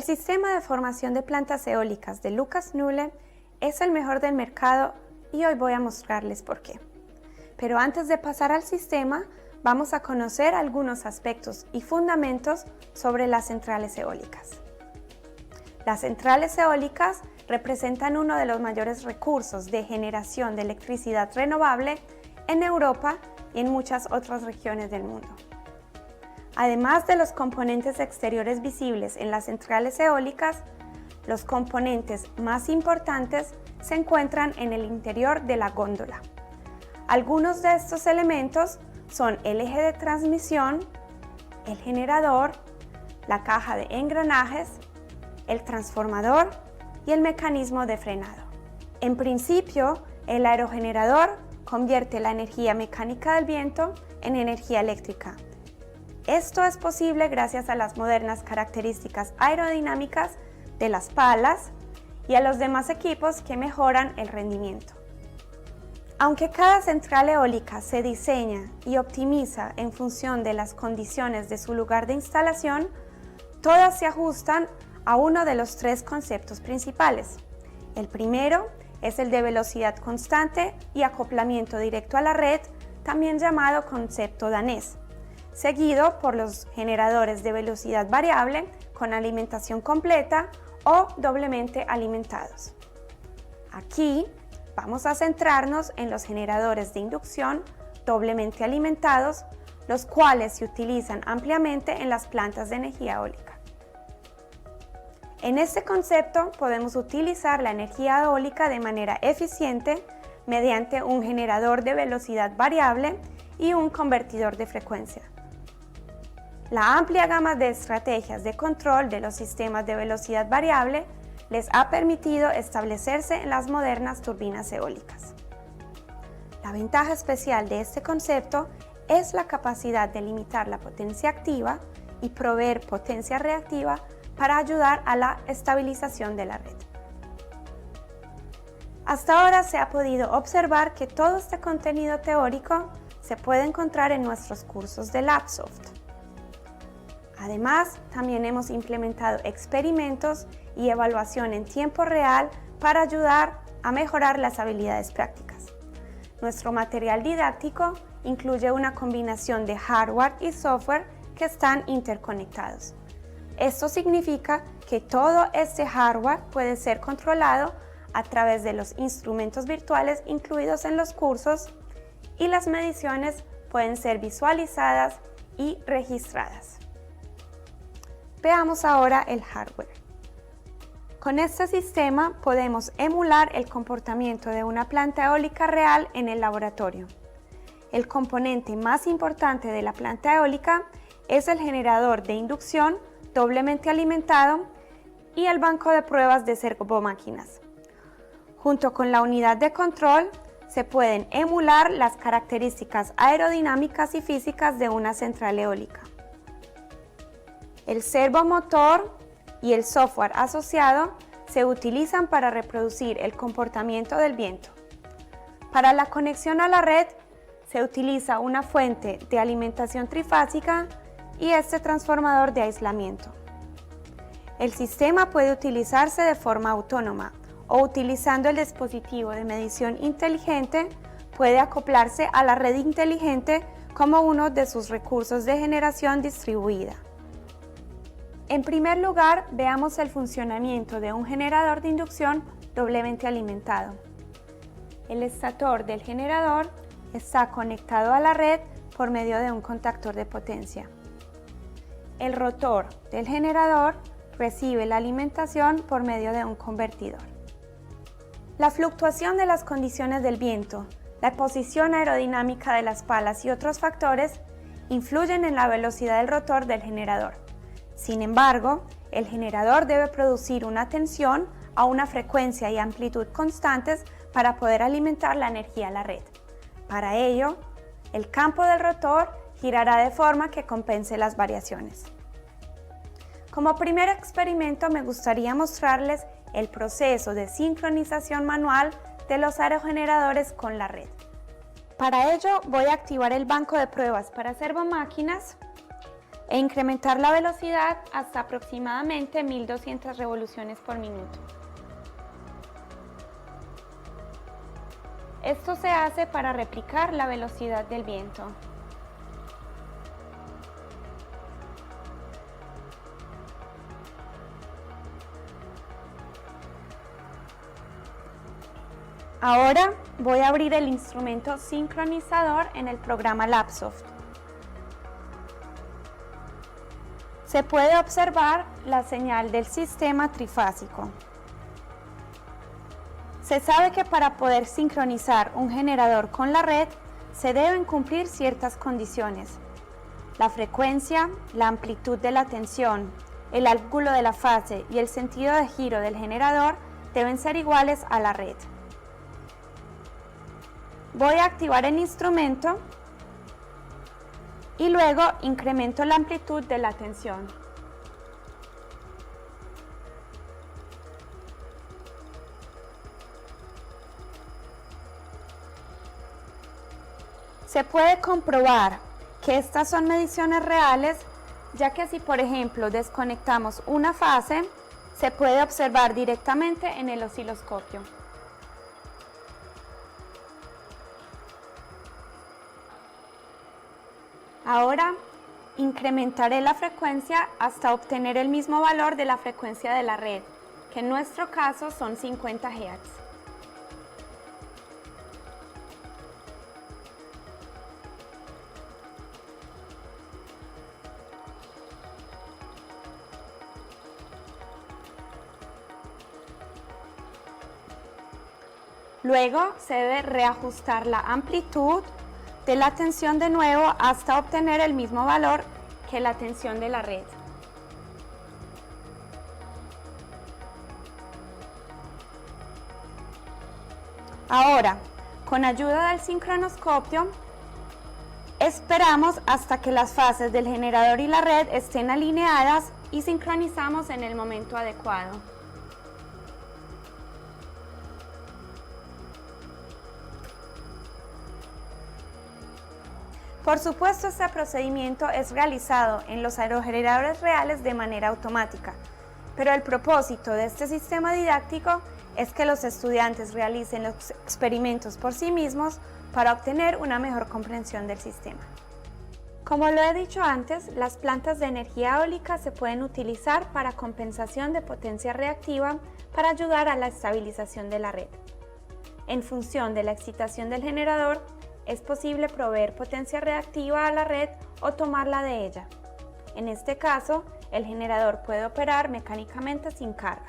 sistema de formación de plantas eólicas de Lucas Nulle es el mejor del mercado y hoy voy a mostrarles por qué. Pero antes de pasar al sistema, vamos a conocer algunos aspectos y fundamentos sobre las centrales eólicas. Las centrales eólicas representan uno de los mayores recursos de generación de electricidad renovable en Europa y en muchas otras regiones del mundo. Además de los componentes exteriores visibles en las centrales eólicas, los componentes más importantes se encuentran en el interior de la góndola. Algunos de estos elementos son el eje de transmisión, el generador, la caja de engranajes, el transformador y el mecanismo de frenado. En principio, el aerogenerador convierte la energía mecánica del viento en energía eléctrica. Esto es posible gracias a las modernas características aerodinámicas de las palas y a los demás equipos que mejoran el rendimiento. Aunque cada central eólica se diseña y optimiza en función de las condiciones de su lugar de instalación, todas se ajustan a uno de los tres conceptos principales. El primero es el de velocidad constante y acoplamiento directo a la red, también llamado concepto danés, seguido por los generadores de velocidad variable con alimentación completa o doblemente alimentados. Aquí vamos a centrarnos en los generadores de inducción doblemente alimentados, los cuales se utilizan ampliamente en las plantas de energía eólica. En este concepto podemos utilizar la energía eólica de manera eficiente mediante un generador de velocidad variable y un convertidor de frecuencia. La amplia gama de estrategias de control de los sistemas de velocidad variable les ha permitido establecerse en las modernas turbinas eólicas. La ventaja especial de este concepto es la capacidad de limitar la potencia activa y proveer potencia reactiva para ayudar a la estabilización de la red. Hasta ahora se ha podido observar que todo este contenido teórico se puede encontrar en nuestros cursos de LabSoft. Además, también hemos implementado experimentos y evaluación en tiempo real para ayudar a mejorar las habilidades prácticas. Nuestro material didáctico incluye una combinación de hardware y software que están interconectados. Esto significa que todo este hardware puede ser controlado a través de los instrumentos virtuales incluidos en los cursos y las mediciones pueden ser visualizadas y registradas. Veamos ahora el hardware. Con este sistema podemos emular el comportamiento de una planta eólica real en el laboratorio. El componente más importante de la planta eólica es el generador de inducción doblemente alimentado y el banco de pruebas de servomáquinas. Junto con la unidad de control se pueden emular las características aerodinámicas y físicas de una central eólica. El servomotor y el software asociado se utilizan para reproducir el comportamiento del viento. Para la conexión a la red se utiliza una fuente de alimentación trifásica y este transformador de aislamiento. El sistema puede utilizarse de forma autónoma o utilizando el dispositivo de medición inteligente, puede acoplarse a la red inteligente como uno de sus recursos de generación distribuida. En primer lugar, veamos el funcionamiento de un generador de inducción doblemente alimentado. El estator del generador está conectado a la red por medio de un contactor de potencia. El rotor del generador recibe la alimentación por medio de un convertidor. La fluctuación de las condiciones del viento, la posición aerodinámica de las palas y otros factores influyen en la velocidad del rotor del generador. Sin embargo, el generador debe producir una tensión a una frecuencia y amplitud constantes para poder alimentar la energía a la red. Para ello, el campo del rotor girará de forma que compense las variaciones. Como primer experimento me gustaría mostrarles el proceso de sincronización manual de los aerogeneradores con la red. Para ello voy a activar el banco de pruebas para servomáquinas, e incrementar la velocidad hasta aproximadamente 1200 revoluciones por minuto. Esto se hace para replicar la velocidad del viento. Ahora voy a abrir el instrumento sincronizador en el programa Labsoft. Se puede observar la señal del sistema trifásico. Se sabe que para poder sincronizar un generador con la red, se deben cumplir ciertas condiciones. La frecuencia, la amplitud de la tensión, el ángulo de la fase y el sentido de giro del generador deben ser iguales a la red. Voy a activar el instrumento y luego incremento la amplitud de la tensión. Se puede comprobar que estas son mediciones reales, ya que si por ejemplo desconectamos una fase, se puede observar directamente en el osciloscopio. Ahora incrementaré la frecuencia hasta obtener el mismo valor de la frecuencia de la red, que en nuestro caso son 50 Hz. Luego se debe reajustar la amplitud de la tensión de nuevo hasta obtener el mismo valor que la tensión de la red. Ahora, con ayuda del sincronoscopio, esperamos hasta que las fases del generador y la red estén alineadas y sincronizamos en el momento adecuado. Por supuesto, este procedimiento es realizado en los aerogeneradores reales de manera automática, pero el propósito de este sistema didáctico es que los estudiantes realicen los experimentos por sí mismos para obtener una mejor comprensión del sistema. Como lo he dicho antes, las plantas de energía eólica se pueden utilizar para compensación de potencia reactiva para ayudar a la estabilización de la red. En función de la excitación del generador, es posible proveer potencia reactiva a la red o tomarla de ella. En este caso, el generador puede operar mecánicamente sin carga.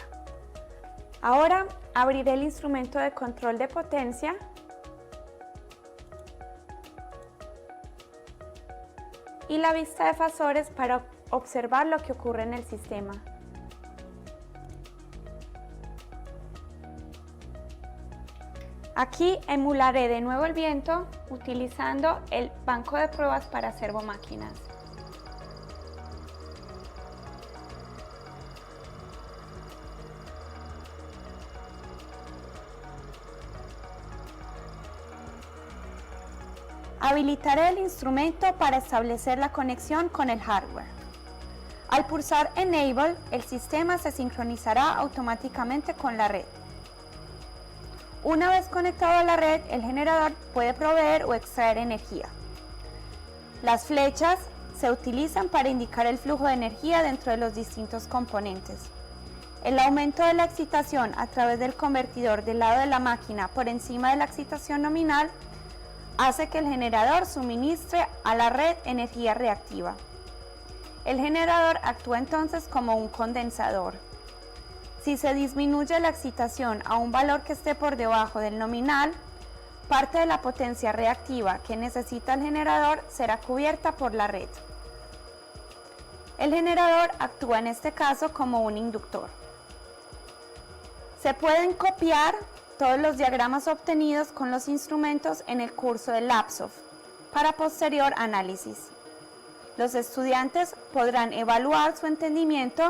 Ahora abriré el instrumento de control de potencia y la vista de fasores para observar lo que ocurre en el sistema. Aquí emularé de nuevo el viento utilizando el banco de pruebas para servomáquinas. Habilitaré el instrumento para establecer la conexión con el hardware. Al pulsar Enable, el sistema se sincronizará automáticamente con la red. Una vez conectado a la red, el generador puede proveer o extraer energía. Las flechas se utilizan para indicar el flujo de energía dentro de los distintos componentes. El aumento de la excitación a través del convertidor del lado de la máquina por encima de la excitación nominal hace que el generador suministre a la red energía reactiva. El generador actúa entonces como un condensador. Si se disminuye la excitación a un valor que esté por debajo del nominal, parte de la potencia reactiva que necesita el generador será cubierta por la red. El generador actúa en este caso como un inductor. Se pueden copiar todos los diagramas obtenidos con los instrumentos en el curso de Labsoft para posterior análisis. Los estudiantes podrán evaluar su entendimiento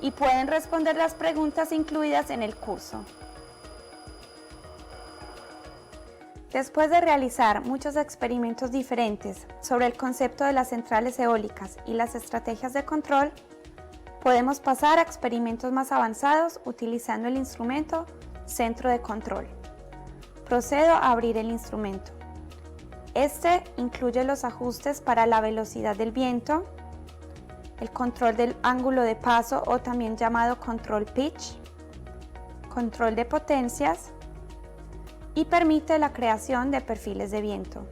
y pueden responder las preguntas incluidas en el curso. Después de realizar muchos experimentos diferentes sobre el concepto de las centrales eólicas y las estrategias de control, podemos pasar a experimentos más avanzados utilizando el instrumento centro de control. Procedo a abrir el instrumento. Este incluye los ajustes para la velocidad del viento, el control del ángulo de paso o también llamado control pitch, control de potencias y permite la creación de perfiles de viento.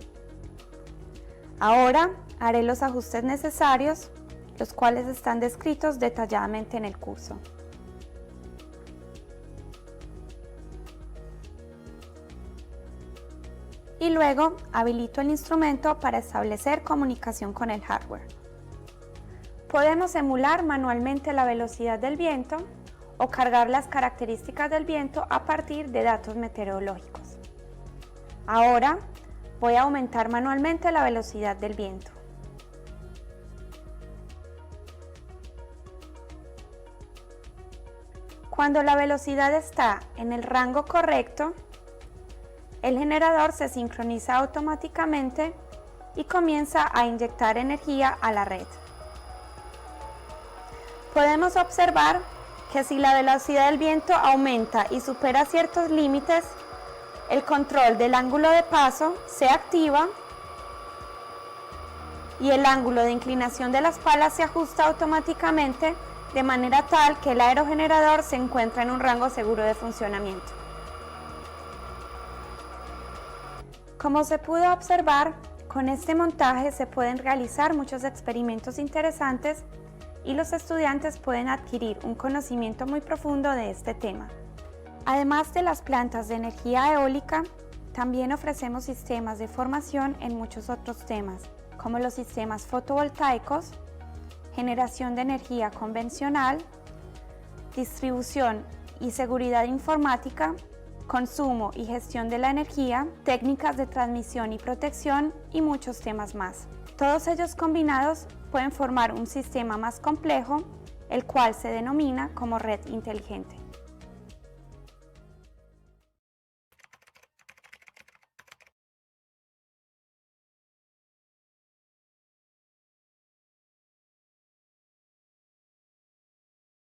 Ahora haré los ajustes necesarios, los cuales están descritos detalladamente en el curso. Y luego habilito el instrumento para establecer comunicación con el hardware. Podemos emular manualmente la velocidad del viento o cargar las características del viento a partir de datos meteorológicos. Ahora voy a aumentar manualmente la velocidad del viento. Cuando la velocidad está en el rango correcto, el generador se sincroniza automáticamente y comienza a inyectar energía a la red. Podemos observar que si la velocidad del viento aumenta y supera ciertos límites, el control del ángulo de paso se activa y el ángulo de inclinación de las palas se ajusta automáticamente de manera tal que el aerogenerador se encuentra en un rango seguro de funcionamiento. Como se pudo observar, con este montaje se pueden realizar muchos experimentos interesantes y los estudiantes pueden adquirir un conocimiento muy profundo de este tema. Además de las plantas de energía eólica, también ofrecemos sistemas de formación en muchos otros temas, como los sistemas fotovoltaicos, generación de energía convencional, distribución y seguridad informática, consumo y gestión de la energía, técnicas de transmisión y protección y muchos temas más. Todos ellos combinados pueden formar un sistema más complejo, el cual se denomina como red inteligente.